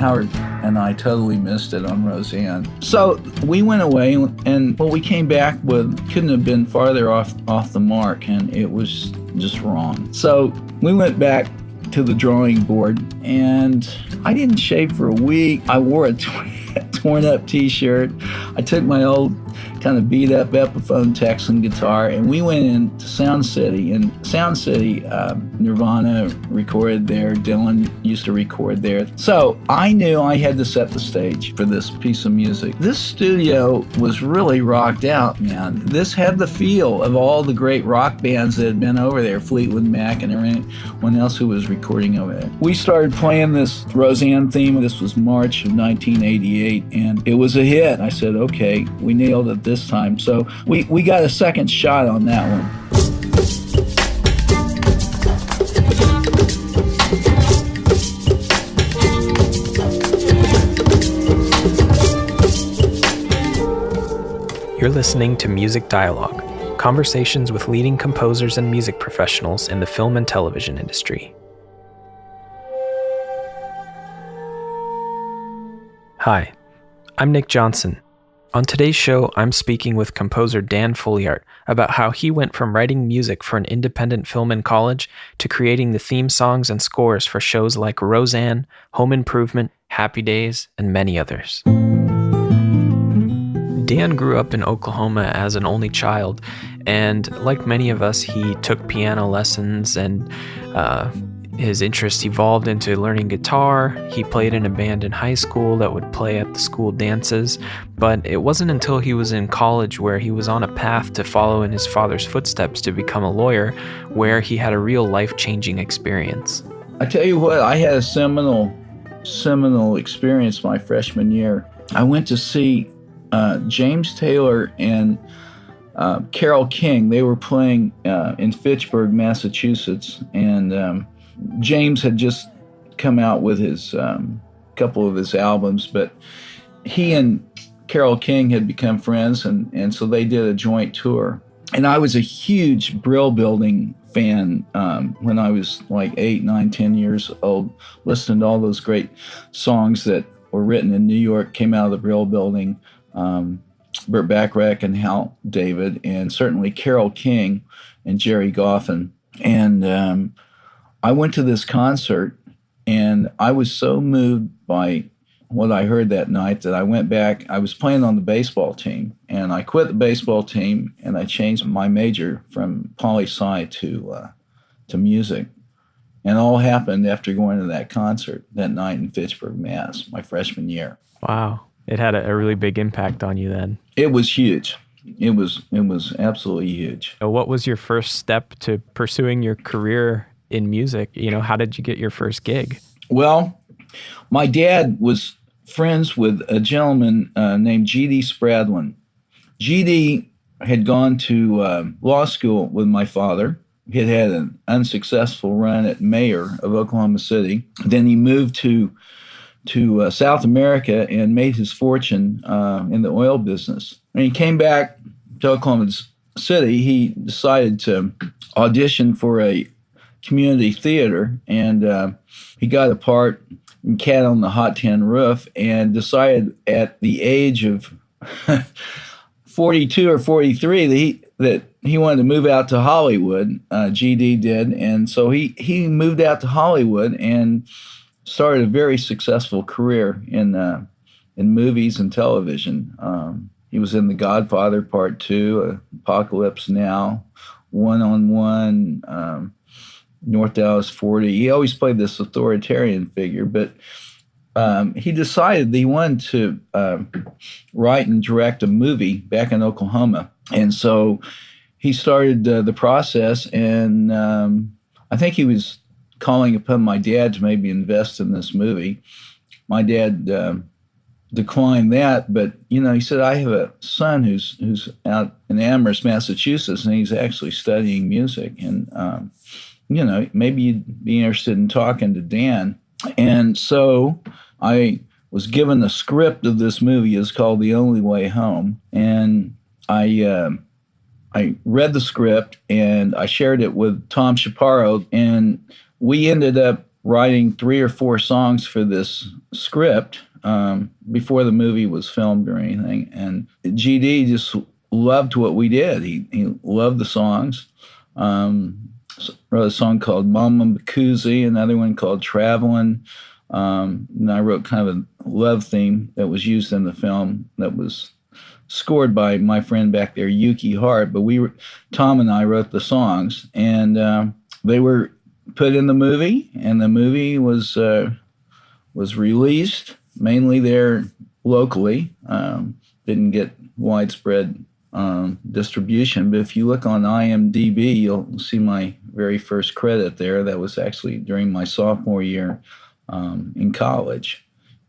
Howard and I totally missed it on Roseanne. So we went away, and what we came back with couldn't have been farther off the mark, and it was just wrong. So we went back to the drawing board, and I didn't shave for a week. I wore a torn up t-shirt. I took my old kind of beat up Epiphone Texan guitar, and we went into Sound City. And Sound City, Nirvana recorded there. Dylan used to record there. So I knew I had to set the stage for this piece of music. This studio was really rocked out, man. This had the feel of all the great rock bands that had been over there, Fleetwood Mac and everyone else who was recording over there. We started playing this Roseanne theme. This was March of 1988, and it was a hit. I said, okay, we nailed it this time. So we got a second shot on that one. You're listening to Music Dialogue, conversations with leading composers and music professionals in the film and television industry. Hi, I'm Nick Johnson. On today's show, I'm speaking with composer Dan Foliart about how he went from writing music for an independent film in college to creating the theme songs and scores for shows like Roseanne, Home Improvement, Happy Days, and many others. Dan grew up in Oklahoma as an only child, and like many of us, he took piano lessons, and his interest evolved into learning guitar. He played in a band in high school that would play at the school dances, but it wasn't until he was in college, where he was on a path to follow in his father's footsteps to become a lawyer, where he had a real life-changing experience. I tell you what, I had a seminal experience my freshman year. I went to see James Taylor and Carole King. They were playing in Fitchburg, Massachusetts, and James had just come out with his couple of his albums, but he and Carole King had become friends, and so they did a joint tour. And I was a huge Brill Building fan when I was like 8, 9, 10 years old, listening to all those great songs that were written in New York, came out of the Brill Building. Burt Bacharach and Hal David, and certainly Carole King and Jerry Goffin. And I went to this concert, and I was so moved by what I heard that night that I went back. I was playing on the baseball team, and I quit the baseball team, and I changed my major from poli-sci to music. And it all happened after going to that concert that night in Fitchburg, Mass, my freshman year. Wow. It had a really big impact on you then. It was huge. It was absolutely huge. So what was your first step to pursuing your career in music? How did you get your first gig? Well, my dad was friends with a gentleman named G.D. Spradlin. G.D. had gone to law school with my father. He had had an unsuccessful run at mayor of Oklahoma City. Then he moved to South America and made his fortune in the oil business. When he came back to Oklahoma City, he decided to audition for a community theater, and he got a part in Cat on the Hot Tin Roof, and decided at the age of 42 or 43 that he wanted to move out to Hollywood. GD did, and so he moved out to Hollywood and started a very successful career in movies and television. He was in The Godfather Part 2, Apocalypse Now, One on One, North Dallas 40. He always played this authoritarian figure, but he decided that he wanted to write and direct a movie back in Oklahoma. And so he started the process, and I think he was calling upon my dad to maybe invest in this movie. My dad declined that, but he said, I have a son who's out in Amherst, Massachusetts, and he's actually studying music, and maybe you'd be interested in talking to Dan. And so I was given a script of this movie. It's called The Only Way Home, and I read the script and I shared it with Tom Chaparro, and we ended up writing 3 or 4 songs for this script before the movie was filmed or anything. And GD just loved what we did. He loved the songs. Wrote a song called Mama Bacoozy, another one called Travelin'. And I wrote kind of a love theme that was used in the film that was scored by my friend back there, Yuki Hart. But Tom and I wrote the songs, and they were put in the movie, and the movie was released mainly there locally. Didn't get widespread distribution, but if you look on IMDb, you'll see my very first credit there. That was actually during my sophomore year in college.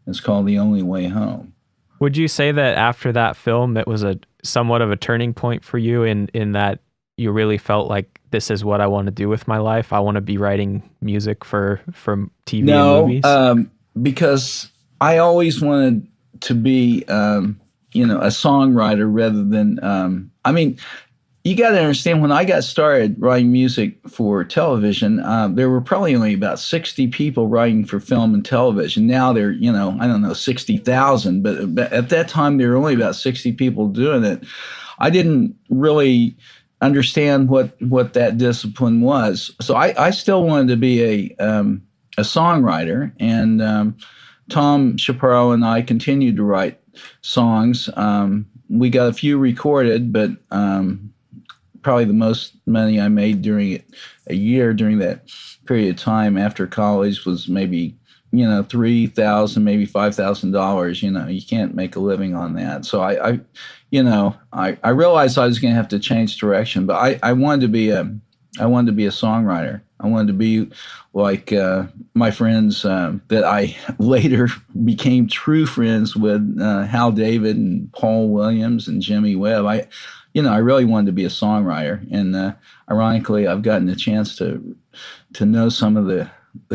It's called The Only Way Home. Would you say that after that film, it was a somewhat of a turning point for you in that you really felt like, this is what I want to do with my life? I want to be writing music for TV and movies? No, because I always wanted to be, a songwriter rather than, you got to understand, when I got started writing music for television, there were probably only about 60 people writing for film and television. Now there, I don't know, 60,000, but at that time there were only about 60 people doing it. I didn't really understand what that discipline was. So I still wanted to be a songwriter, and Tom Chaparro and I continued to write songs. We got a few recorded, but probably the most money I made during a year during that period of time after college was maybe $3,000, maybe $5,000. You can't make a living on that. So I realized I was going to have to change direction, but I wanted to be a songwriter. I wanted to be like my friends that I later became true friends with, Hal David and Paul Williams and Jimmy Webb. I really wanted to be a songwriter, and ironically, I've gotten a chance to know some of the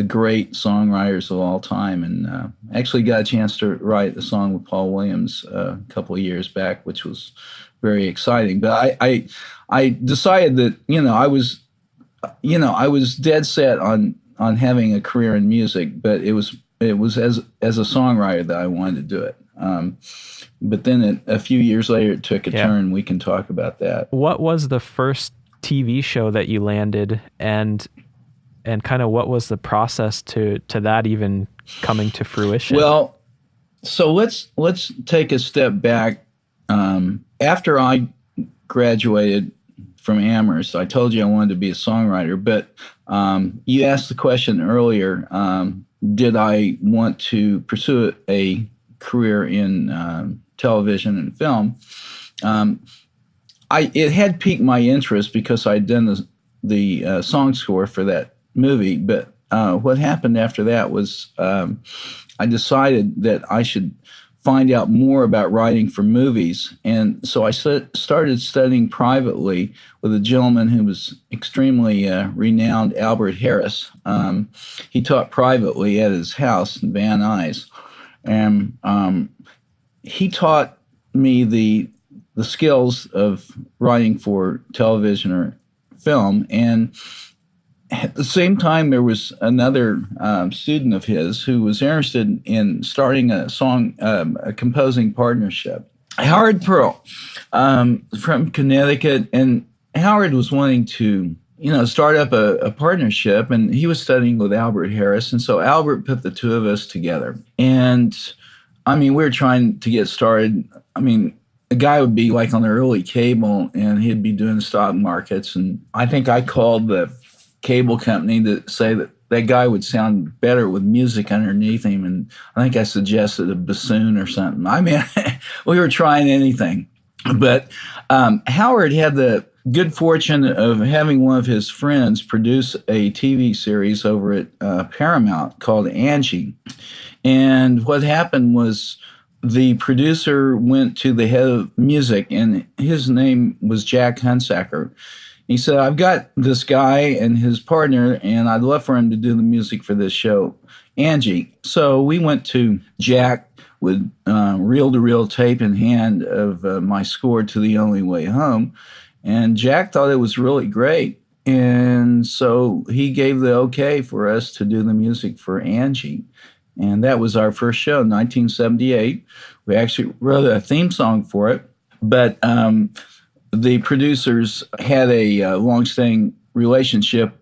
great songwriters of all time, and actually got a chance to write a song with Paul Williams a couple of years back, which was very exciting. But I decided that I was dead set on having a career in music, but it was as a songwriter that I wanted to do it. But then a few years later, it took a turn. We can talk about that. What was the first TV show that you landed, and kind of what was the process to that even coming to fruition? Well, so let's take a step back. After I graduated from Amherst, I told you I wanted to be a songwriter, but you asked the question earlier, did I want to pursue a career in television and film? It had piqued my interest because I'd done the song score for that movie, but what happened after that was I decided that I should find out more about writing for movies, and so I started studying privately with a gentleman who was extremely renowned, Albert Harris. He taught privately at his house in Van Nuys, and he taught me the skills of writing for television or film. And at the same time, there was another student of his who was interested in starting a composing partnership. Howard Pearl, from Connecticut, and Howard was wanting to, start up a partnership, and he was studying with Albert Harris, and so Albert put the two of us together. And we were trying to get started. A guy would be like on the early cable, and he'd be doing stock markets, and I think I called the cable company to say that guy would sound better with music underneath him, and I think I suggested a bassoon or something. We were trying anything. But Howard had the good fortune of having one of his friends produce a TV series over at Paramount called Angie. And what happened was the producer went to the head of music, and his name was Jack Hunsaker. He said, I've got this guy and his partner, and I'd love for him to do the music for this show, Angie. So we went to Jack with reel-to-reel tape in hand of my score to The Only Way Home, and Jack thought it was really great. And so he gave the okay for us to do the music for Angie. And that was our first show, 1978. We actually wrote a theme song for it, but the producers had a long-standing relationship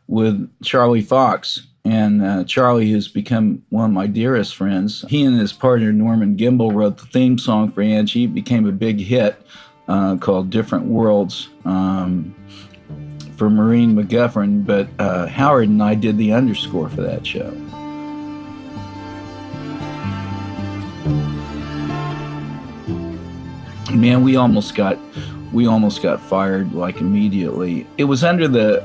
with Charlie Fox. And Charlie has become one of my dearest friends. He and his partner, Norman Gimbel, wrote the theme song for Angie. It became a big hit called Different Worlds for Maureen McGuffin. But Howard and I did the underscore for that show. Man, we almost got fired like immediately. It was under the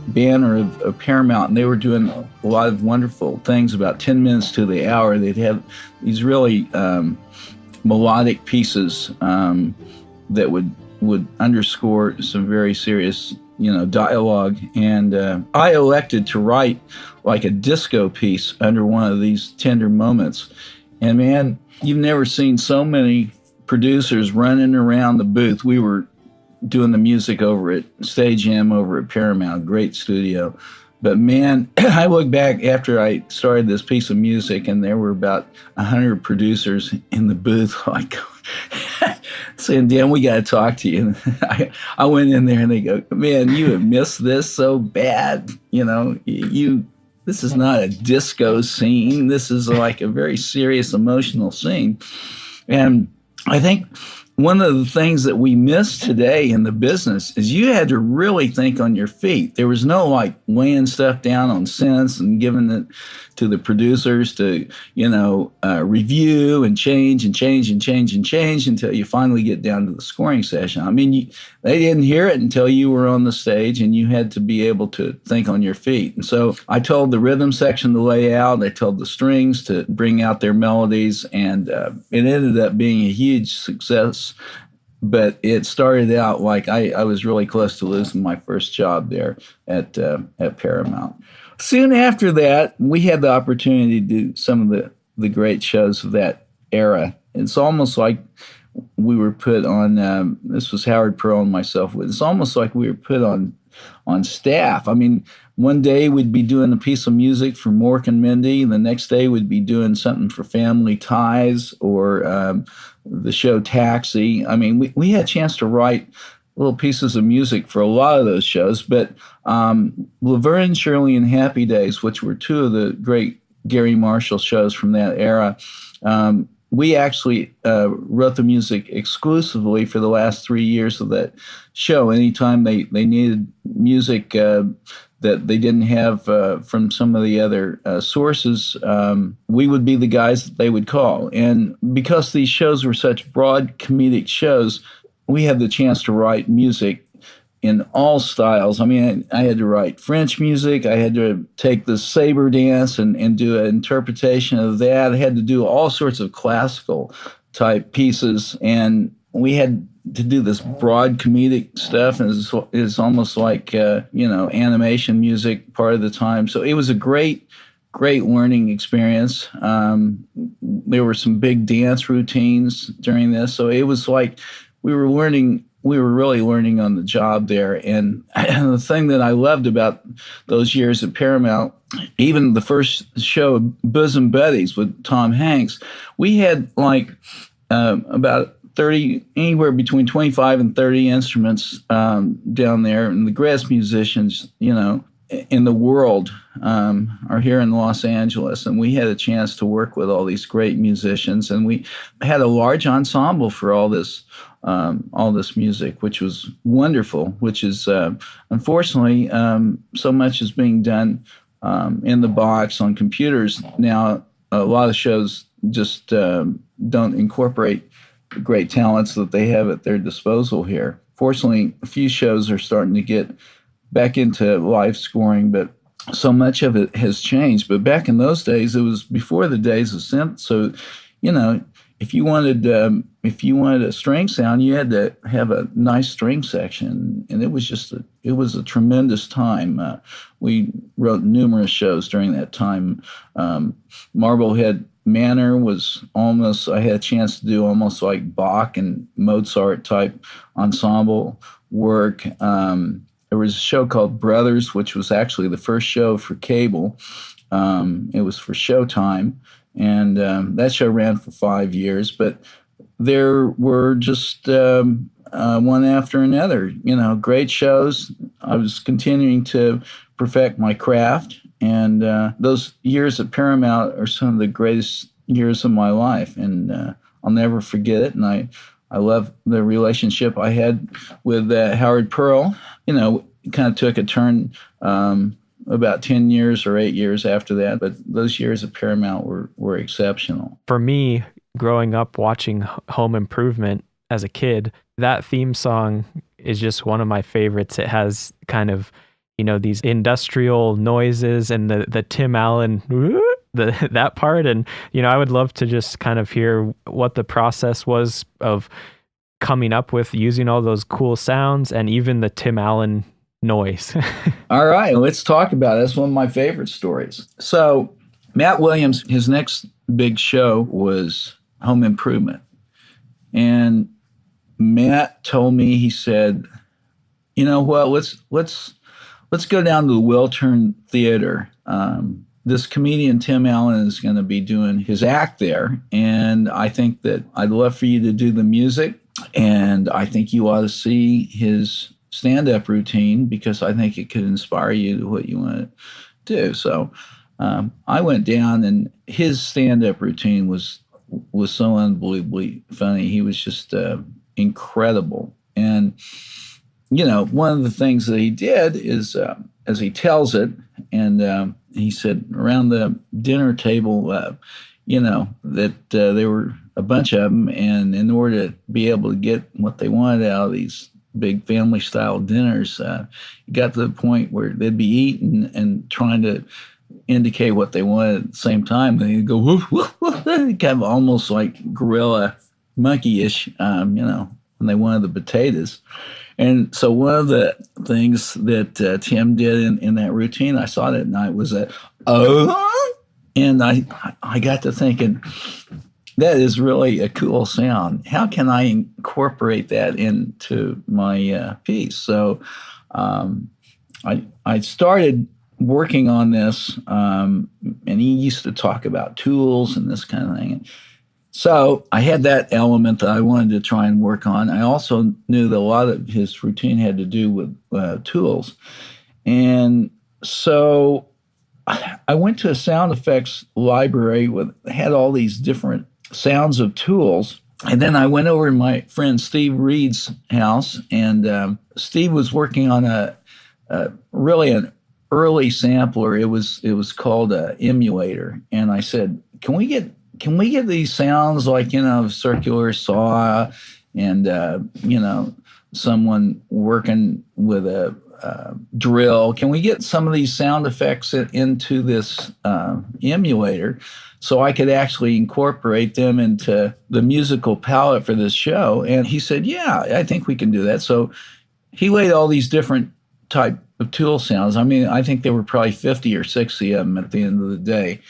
banner of Paramount, and they were doing a lot of wonderful things. About 10 minutes to the hour, they'd have these really melodic pieces that would underscore some very serious, dialogue. And I elected to write like a disco piece under one of these tender moments. And man, you've never seen so many producers running around the booth. We were doing the music over at Stage M over at Paramount, great studio. But man, I look back after I started this piece of music, and there were about 100 producers in the booth, like saying, "Dan, we got to talk to you." And I went in there, and they go, "Man, you have missed this so bad. This is not a disco scene. This is like a very serious, emotional scene." And I think one of the things that we miss today in the business is you had to really think on your feet. There was no like laying stuff down on cents and giving it to the producers to, review and change until you finally get down to the scoring session. I mean, they didn't hear it until you were on the stage, and you had to be able to think on your feet. And so I told the rhythm section to lay out. I told the strings to bring out their melodies, and it ended up being a huge success. But it started out like I was really close to losing my first job there at Paramount. Soon after that, we had the opportunity to do some of the great shows of that era. It's almost like we were put on, this was Howard Pearl and myself, it's almost like we were put on staff. I mean, one day we'd be doing a piece of music for Mork and Mindy, and the next day we'd be doing something for Family Ties or the show Taxi. I mean, we had a chance to write little pieces of music for a lot of those shows, but Laverne, Shirley, and Happy Days, which were two of the great Gary Marshall shows from that era, we actually wrote the music exclusively for the last 3 years of that show. Anytime they needed music that they didn't have from some of the other sources, we would be the guys that they would call. And because these shows were such broad comedic shows, we had the chance to write music in all styles. I mean, I had to write French music. I had to take the saber dance and do an interpretation of that. I had to do all sorts of classical type pieces. And we had to do this broad comedic stuff. And it's almost like, animation music part of the time. So it was a great learning experience. There were some big dance routines during this. So it was like we were really learning on the job there. And the thing that I loved about those years at Paramount, even the first show, Bosom Buddies with Tom Hanks, we had like about 30, anywhere between 25 and 30 instruments down there. And the greatest musicians, in the world are here in Los Angeles. And we had a chance to work with all these great musicians. And we had a large ensemble for all this music, which was wonderful, which is unfortunately so much is being done in the box on computers now. A lot of shows just don't incorporate the great talents that they have at their disposal here. Fortunately, a few shows are starting to get back into live scoring, but so much of it has changed. But back in those days, it was before the days of synth. So, if you wanted a string sound, you had to have a nice string section, and it was a tremendous time. We wrote numerous shows during that time. Marblehead Manor was I had a chance to do almost like Bach and Mozart type ensemble work. there was a show called Brothers, which was actually the first show for cable. It was for Showtime, and that show ran for 5 years. But there were just one after another, great shows. I was continuing to perfect my craft, and those years at Paramount are some of the greatest years of my life, and I'll never forget it. And I love the relationship I had with Howard Pearl. It kind of took a turn about 10 years or 8 years after that, but those years at Paramount were exceptional. For me, growing up watching Home Improvement as a kid, that theme song is just one of my favorites. It has kind of, these industrial noises and the Tim Allen that part, and I would love to just kind of hear what the process was of coming up with using all those cool sounds and even the Tim Allen noise. All right, let's talk about it. That's one of my favorite stories. So Matt Williams, his next big show was Home Improvement, and Matt told me, he said, "You know what? Let's go down to the Wiltern Theater. This comedian Tim Allen is going to be doing his act there, and I think that I'd love for you to do the music, and I think you ought to see his stand-up routine because I think it could inspire you to what you want to do." So I went down, and his stand-up routine was so unbelievably funny. He was just incredible. And one of the things that he did is, as he tells it, and he said around the dinner table, that there were a bunch of them, and in order to be able to get what they wanted out of these big family-style dinners, it got to the point where they'd be eating and trying to indicate what they wanted at the same time. They'd go, woof, woof, woof, kind of almost like gorilla monkey-ish, when they wanted the potatoes. And so one of the things that Tim did in that routine I saw that night was that, and I got to thinking, that is really a cool sound. How can I incorporate that into my piece? So I started working on this, and he used to talk about tools and this kind of thing. So I had that element that I wanted to try and work on. I also knew that a lot of his routine had to do with tools. And so I went to a sound effects library had all these different sounds of tools. And then I went over to my friend Steve Reed's house, and Steve was working on really an early sampler. It was called an emulator. And I said, can we get these sounds like, circular saw and, someone working with a drill? Can we get some of these sound effects into this emulator so I could actually incorporate them into the musical palette for this show? And he said, yeah, I think we can do that. So he laid all these different type of tool sounds. I mean, I think there were probably 50 or 60 of them at the end of the day.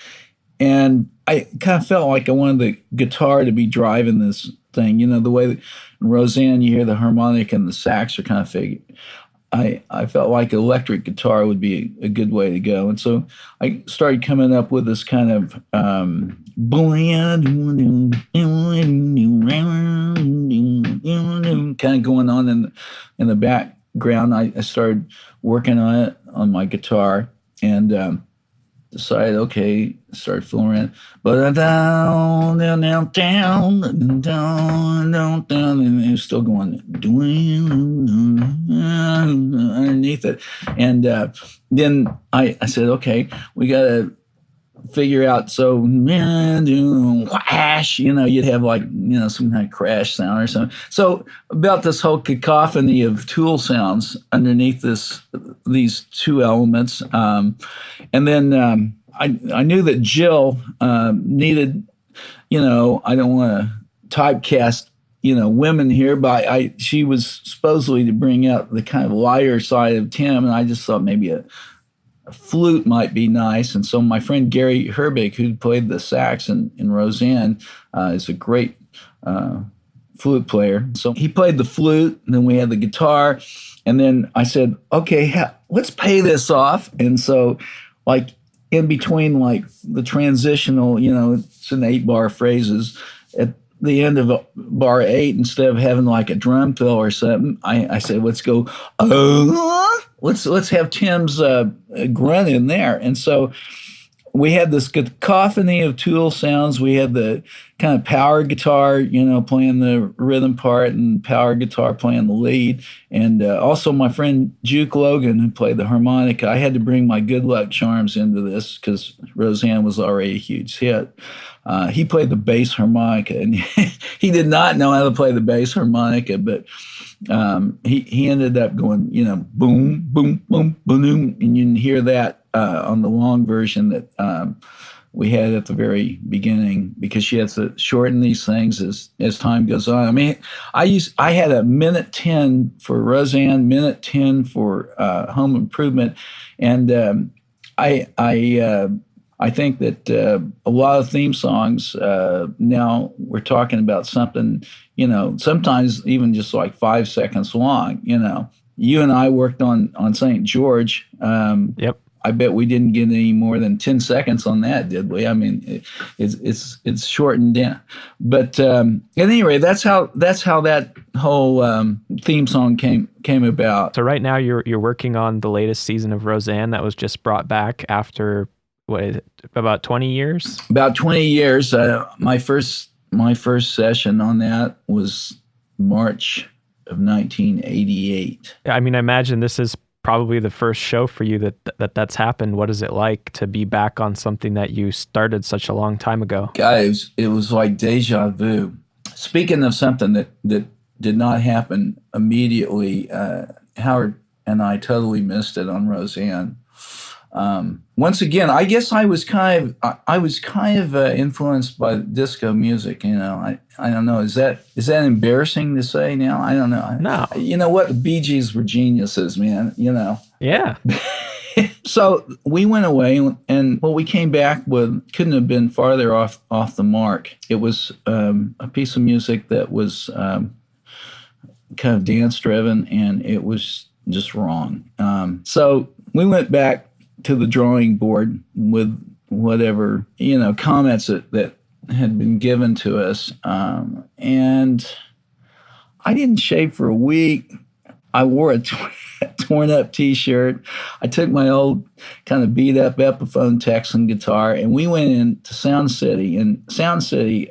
And I kind of felt like I wanted the guitar to be driving this thing. The way that in Roseanne you hear the harmonic and the sax are kind of figured. I felt like electric guitar would be a good way to go. And so I started coming up with this kind of blend, kind of going on in the background. I started working on it on my guitar, and decided, okay, started fooling around, but down, and it was still going underneath it. And then I said, okay, we got to figure out, so whash, you'd have like, some kind of crash sound or something. So about this whole cacophony of tool sounds underneath these two elements. And then I knew that Jill needed, I don't want to typecast, women here, but she was supposedly to bring out the kind of lighter side of Tim, and I just thought maybe a flute might be nice. And so my friend Gary Herbig, who played the sax in Roseanne, is a great flute player. So he played the flute, and then we had the guitar. And then I said, okay, let's pay this off. And so, like, in between, like, the transitional, it's an 8-bar phrases. At the end of bar 8, instead of having like a drum fill or something, I said, let's go, let's have Tim's grunt in there. And so we had this cacophony of Tool sounds. We had the kind of power guitar, playing the rhythm part, and power guitar playing the lead. And also my friend Juke Logan, who played the harmonica. I had to bring my good luck charms into this because Roseanne was already a huge hit. He played the bass harmonica, and he did not know how to play the bass harmonica, but he ended up going, boom, boom, boom, boom, and you can hear that on the long version that we had at the very beginning, because she has to shorten these things as time goes on. I mean, I had a minute 10 for Roseanne, minute 10 for Home Improvement, and I think that a lot of theme songs now we're talking about something, sometimes even just like 5 seconds long. You and I worked on St. George. Yep. I bet we didn't get any more than 10 seconds on that, did we? I mean, it's shortened down. But at any rate, that's how that whole theme song came about. So right now you're working on the latest season of Roseanne that was just brought back after about 20 years? About 20 years. My first session on that was March of 1988. I mean, I imagine this is probably the first show for you that's happened. What is it like to be back on something that you started such a long time ago? Guys, it was like deja vu. Speaking of something that did not happen immediately, Howard and I totally missed it on Roseanne. Once again, I guess I was kind of influenced by disco music. I don't know. Is that embarrassing to say now? I don't know. No. You know what? The Bee Gees were geniuses, man. Yeah. So we went away, and what we came back with couldn't have been farther off the mark. It was a piece of music that was kind of dance driven, and it was just wrong. So we went back to the drawing board with whatever, comments that had been given to us. And I didn't shave for a week. I wore a torn up T-shirt. I took my old kind of beat up Epiphone Texan guitar, and we went into Sound City. And Sound City,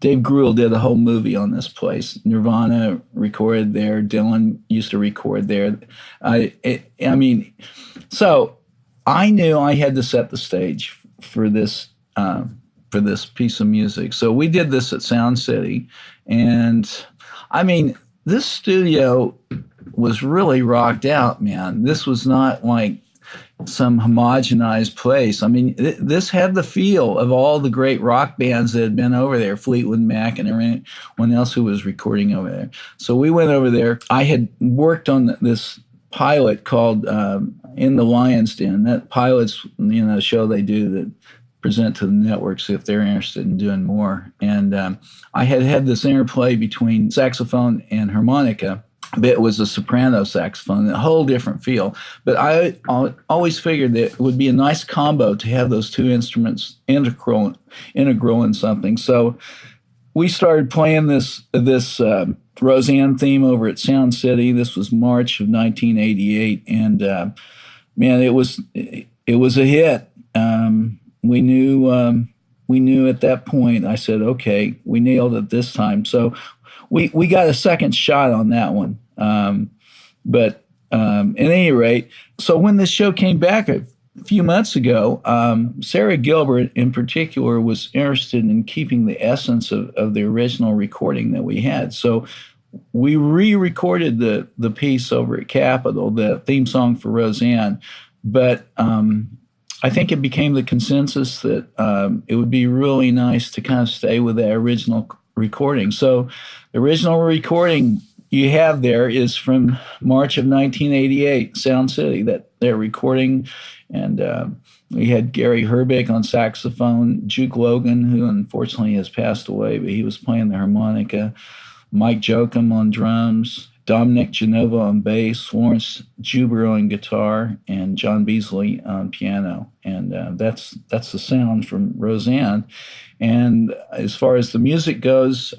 Dave Grohl did a whole movie on this place. Nirvana recorded there. Dylan used to record there. So I knew I had to set the stage for this piece of music. So we did this at Sound City, and I mean, this studio was really rocked out, man. This was not like some homogenized place. I mean, this had the feel of all the great rock bands that had been over there, Fleetwood Mac and everyone else who was recording over there. So we went over there. I had worked on this pilot called In the Lion's Den. That pilot's, show they do that present to the networks if they're interested in doing more. And I had this interplay between saxophone and harmonica. It was a soprano saxophone, a whole different feel. But I always figured that it would be a nice combo to have those two instruments integral in something. So we started playing this Roseanne theme over at Sound City. This was March of 1988, and man, it was a hit. We knew at that point. I said, okay, we nailed it this time. So we got a second shot on that one. But at any rate, so when this show came back a few months ago, Sarah Gilbert in particular was interested in keeping the essence of the original recording that we had. So we re-recorded the piece over at Capitol, the theme song for Roseanne. But I think it became the consensus that it would be really nice to kind of stay with that original recording. So the original recording you have there is from March of 1988, Sound City. That recording And we had Gary Herbeck on saxophone, Juke Logan, who unfortunately has passed away, but he was playing the harmonica, Mike Jochum on drums, Dominic Genova on bass, Lawrence Juber on guitar, and John Beasley on piano. And that's the sound from Roseanne. And as far as the music goes,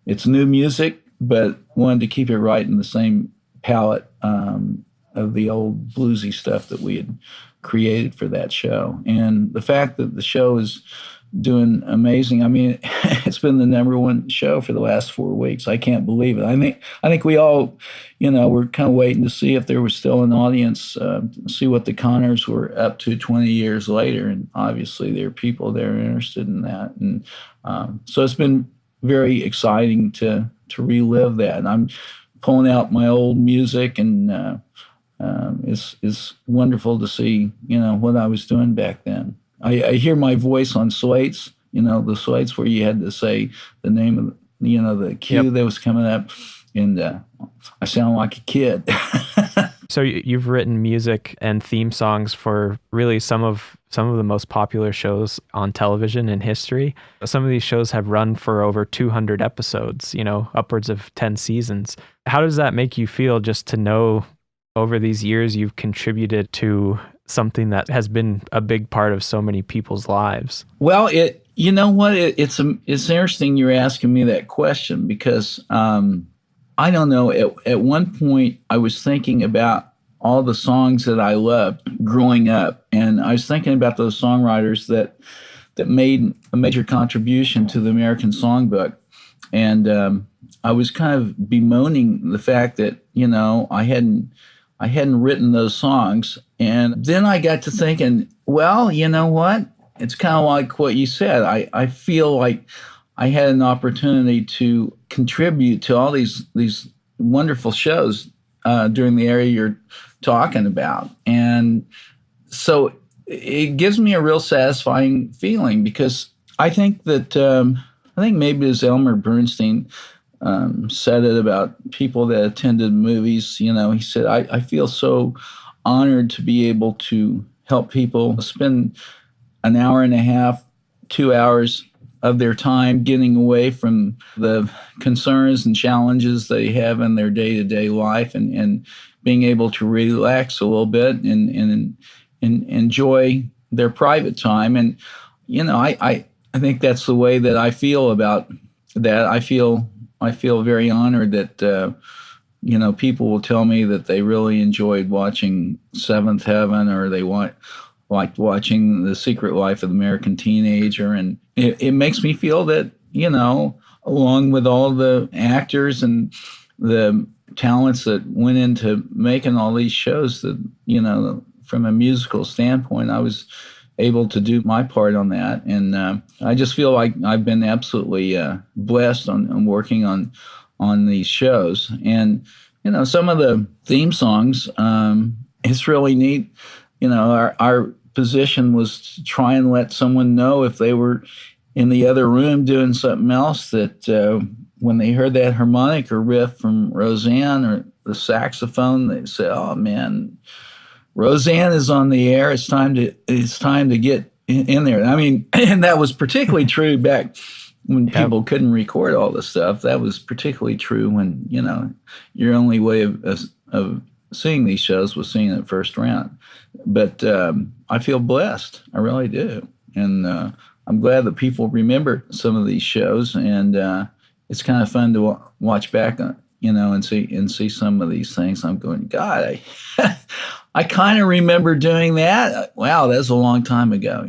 it's new music, but wanted to keep it right in the same palette of the old bluesy stuff that we had created for that show. And the fact that the show is doing amazing. I mean, it's been the #1 show for the last 4 weeks. I can't believe it. I think we all, we're kind of waiting to see if there was still an audience, see what the Connors were up to 20 years later. And obviously there are people that are interested in that. And so it's been very exciting to relive that. And I'm pulling out my old music, and it's wonderful to see, what I was doing back then. I hear my voice on slates, the slates where you had to say the name of, the cue that was coming up, and I sound like a kid. So you've written music and theme songs for really some of the most popular shows on television in history. Some of these shows have run for over 200 episodes, upwards of 10 seasons. How does that make you feel, just to know over these years you've contributed to something that has been a big part of so many people's lives? Well, it's interesting you're asking me that question, because I don't know, at one point I was thinking about all the songs that I loved growing up, and I was thinking about those songwriters that made a major contribution to the American Songbook, and I was kind of bemoaning the fact that I hadn't written those songs. And then I got to thinking, well, you know what? It's kind of like what you said. I feel like I had an opportunity to contribute to all these wonderful shows during the era you're talking about. And so it gives me a real satisfying feeling, because I think that, I think maybe as Elmer Bernstein said it about people that attended movies, he said, I feel so honored to be able to help people spend an hour and a half, 2 hours of their time getting away from the concerns and challenges they have in their day-to-day life, and being able to relax a little bit and enjoy their private time. And, I think that's the way that I feel about that. I feel very honored that, people will tell me that they really enjoyed watching Seventh Heaven, or they liked watching The Secret Life of the American Teenager. And it makes me feel that, along with all the actors and the talents that went into making all these shows, that, from a musical standpoint, I was able to do my part on that. And I just feel like I've been absolutely blessed on working on these shows. And, some of the theme songs, it's really neat. Our position was to try and let someone know if they were in the other room doing something else, that when they heard that harmonica riff from Roseanne or the saxophone, they said, "Oh man, Roseanne is on the air. It's time to get in there." I mean, and that was particularly true back when people couldn't record all this stuff. That was particularly true when, your only way of seeing these shows was seeing it first round. But I feel blessed. I really do. And I'm glad that people remember some of these shows. And it's kind of fun to watch back on, and see some of these things. I'm going, God, I kind of remember doing that. Wow, that's a long time ago.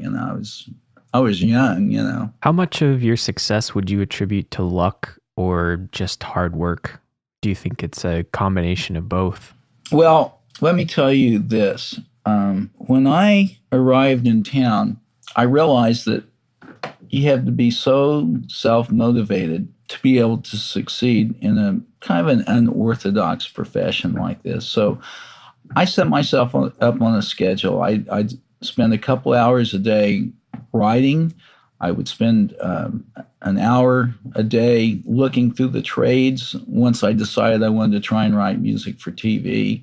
I was young. How much of your success would you attribute to luck or just hard work? Do you think it's a combination of both? Well, let me tell you this. When I arrived in town, I realized that you have to be so self-motivated to be able to succeed in a kind of an unorthodox profession like this. So I set myself up on a schedule. I'd spend a couple hours a day writing. I would spend an hour a day looking through the trades once I decided I wanted to try and write music for TV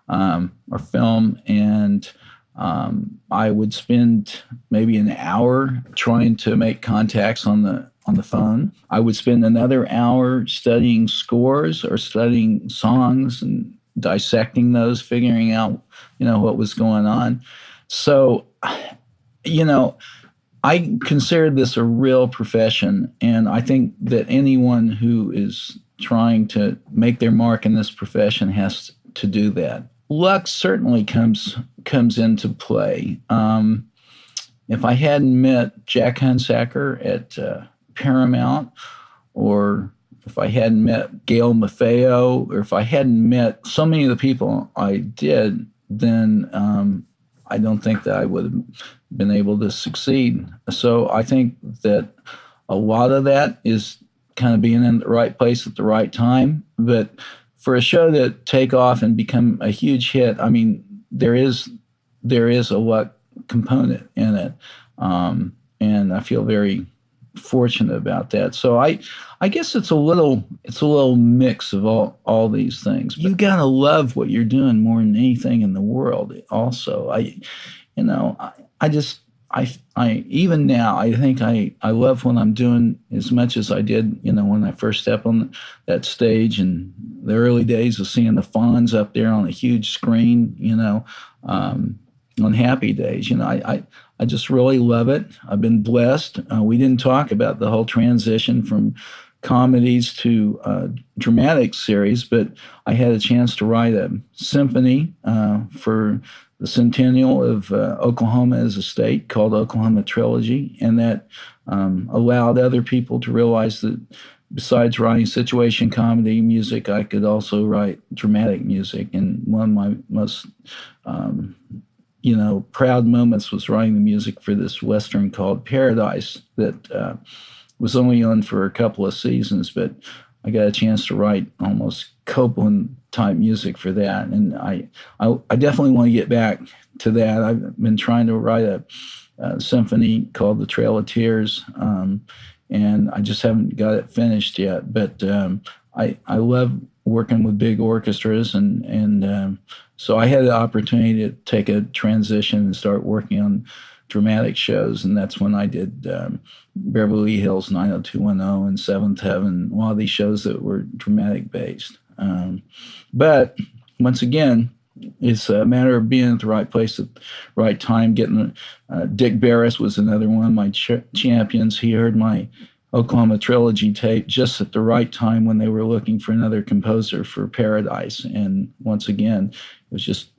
or film. And I would spend maybe an hour trying to make contacts on the phone. I would spend another hour studying scores or studying songs and dissecting those, figuring out, what was going on. So, you know, I consider this a real profession, and I think that anyone who is trying to make their mark in this profession has to do that. Luck certainly comes into play. If I hadn't met Jack Hunsaker at Paramount, or if I hadn't met Gail Maffeo, or if I hadn't met so many of the people I did, then I don't think that I would have been able to succeed. So I think that a lot of that is kind of being in the right place at the right time. But for a show to take off and become a huge hit, I mean, there is a luck component in it, and I feel very fortunate about that. So I guess it's a little mix of all these things. You gotta love what you're doing more than anything in the world. Also, I even now, I think I love what I'm doing as much as I did, when I first stepped on that stage in the early days of seeing the Fonz up there on a huge screen, on Happy Days. I just really love it. I've been blessed. We didn't talk about the whole transition from comedies to dramatic series, but I had a chance to write a symphony for the centennial of Oklahoma as a state called Oklahoma Trilogy, and that allowed other people to realize that besides writing situation comedy music, I could also write dramatic music. And one of my most proud moments was writing the music for this Western called Paradise that was only on for a couple of seasons, but I got a chance to write almost Copeland type music for that. And I definitely want to get back to that. I've been trying to write a symphony called The Trail of Tears, and I just haven't got it finished yet. But I love working with big orchestras, and so I had the opportunity to take a transition and start working on dramatic shows, and that's when I did Beverly Hills 90210 and Seventh Heaven, a lot of these shows that were dramatic based. But once again, it's a matter of being at the right place at the right time. Getting Dick Barris was another one of my champions. He heard my Oklahoma Trilogy tape just at the right time when they were looking for another composer for Paradise. And once again, it was just,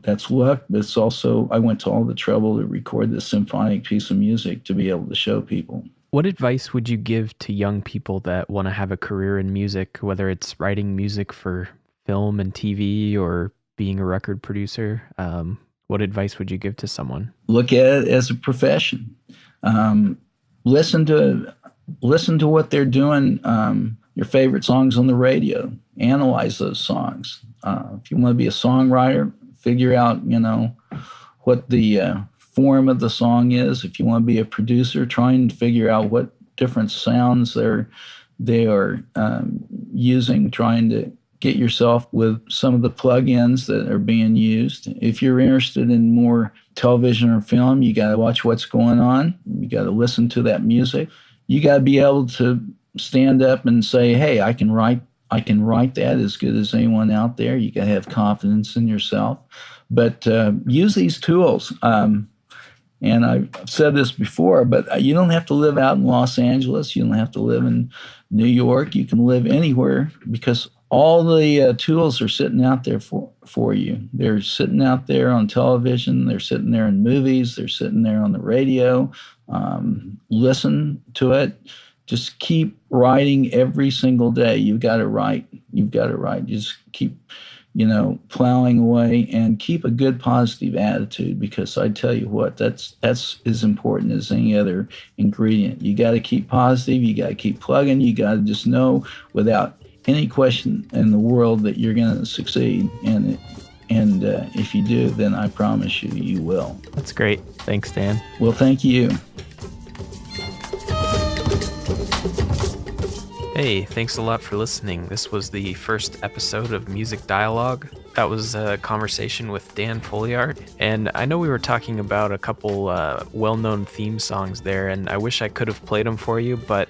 that's luck, but it's also, I went to all the trouble to record this symphonic piece of music to be able to show people. What advice would you give to young people that want to have a career in music, whether it's writing music for film and TV or being a record producer? What advice would you give to someone? Look at it as a profession. Listen to what they're doing, your favorite songs on the radio. Analyze those songs. If you want to be a songwriter, figure out, what the form of the song is. If you want to be a producer, try and figure out what different sounds they are using, trying to get yourself with some of the plugins that are being used. If you're interested in more television or film, you got to watch what's going on. You got to listen to that music. You got to be able to stand up and say, hey, I can write that as good as anyone out there. You got to have confidence in yourself. But use these tools. And I've said this before, but you don't have to live out in Los Angeles. You don't have to live in New York. You can live anywhere because all the tools are sitting out there for you. They're sitting out there on television. They're sitting there in movies. They're sitting there on the radio. Listen to it. Just keep writing every single day. You've got to write. Just keep, plowing away and keep a good positive attitude, because I tell you what, that's as important as any other ingredient. You got to keep positive. You got to keep plugging. You got to just know without any question in the world that you're going to succeed. And if you do, then I promise you will. That's great. Thanks, Dan. Well, thank you. Hey, thanks a lot for listening. This was the first episode of Music Dialogue. That was a conversation with Dan Foliart. And I know we were talking about a couple well-known theme songs there, and I wish I could have played them for you, but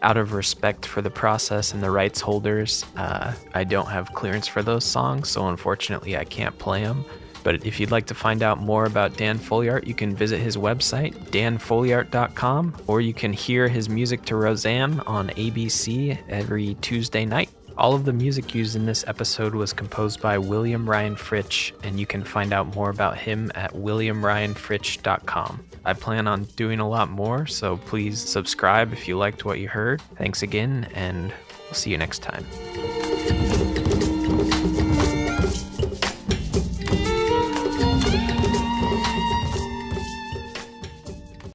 out of respect for the process and the rights holders, I don't have clearance for those songs, so unfortunately I can't play them. But if you'd like to find out more about Dan Foliart, you can visit his website, danfoliart.com, or you can hear his music to Roseanne on ABC every Tuesday night. All of the music used in this episode was composed by William Ryan Fritch, and you can find out more about him at williamryanfritch.com. I plan on doing a lot more, so please subscribe if you liked what you heard. Thanks again, and we'll see you next time.